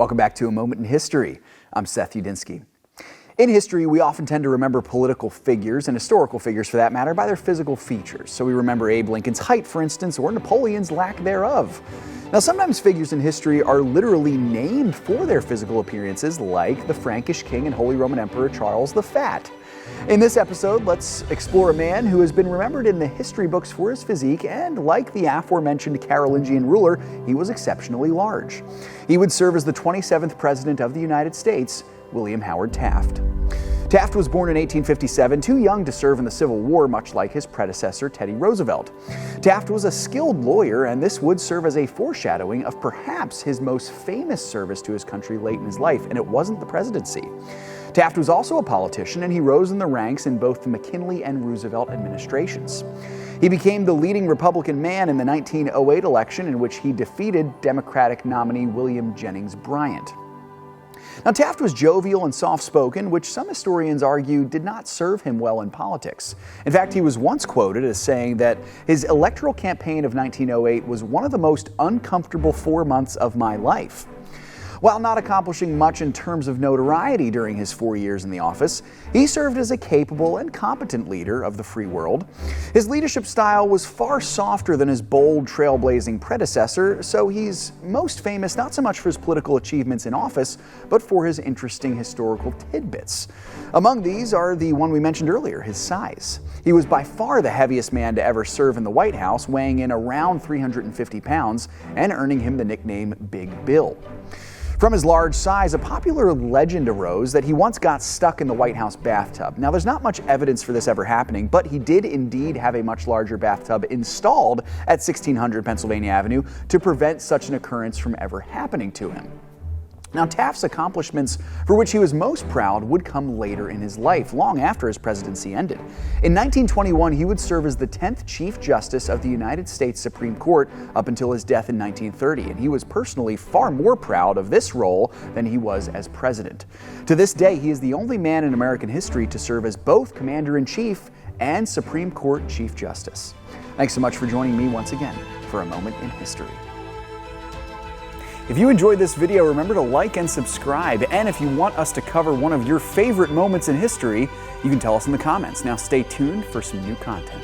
Welcome back to A Moment in History. I'm 𝙎𝙐𝘽𝙎𝘾. In history, we often tend to remember political figures, and historical figures for that matter, by their physical features. So we remember Abe Lincoln's height, for instance, or Napoleon's lack thereof. Now, sometimes figures in history are literally named for their physical appearances, like the Frankish king and Holy Roman Emperor Charles the Fat. In this episode, let's explore a man who has been remembered in the history books for his physique, and like the aforementioned Carolingian ruler, he was exceptionally large. He would serve as the 27th President of the United States, William Howard Taft. Taft was born in 1857, too young to serve in the Civil War, much like his predecessor, Teddy Roosevelt. Taft was a skilled lawyer, and this would serve as a foreshadowing of perhaps his most famous service to his country late in his life, and it wasn't the presidency. Taft was also a politician, and he rose in the ranks in both the McKinley and Roosevelt administrations. He became the leading Republican man in the 1908 election, in which he defeated Democratic nominee William Jennings Bryan. Now, Taft was jovial and soft-spoken, which some historians argue did not serve him well in politics. In fact, he was once quoted as saying that his electoral campaign of 1908 was one of the most uncomfortable 4 months of my life. While not accomplishing much in terms of notoriety during his 4 years in the office, he served as a capable and competent leader of the free world. His leadership style was far softer than his bold, trailblazing predecessor, so he's most famous not so much for his political achievements in office, but for his interesting historical tidbits. Among these are the one we mentioned earlier, his size. He was by far the heaviest man to ever serve in the White House, weighing in around 350 pounds and earning him the nickname Big Bill. From his large size, a popular legend arose that he once got stuck in the White House bathtub. Now, there's not much evidence for this ever happening, but he did indeed have a much larger bathtub installed at 1600 Pennsylvania Avenue to prevent such an occurrence from ever happening to him. Now, Taft's accomplishments, for which he was most proud, would come later in his life, long after his presidency ended. In 1921, he would serve as the 10th Chief Justice of the United States Supreme Court up until his death in 1930, and he was personally far more proud of this role than he was as president. To this day, he is the only man in American history to serve as both Commander-in-Chief and Supreme Court Chief Justice. Thanks so much for joining me once again for A Moment in History. If you enjoyed this video, remember to like and subscribe. And if you want us to cover one of your favorite moments in history, you can tell us in the comments. Now stay tuned for some new content.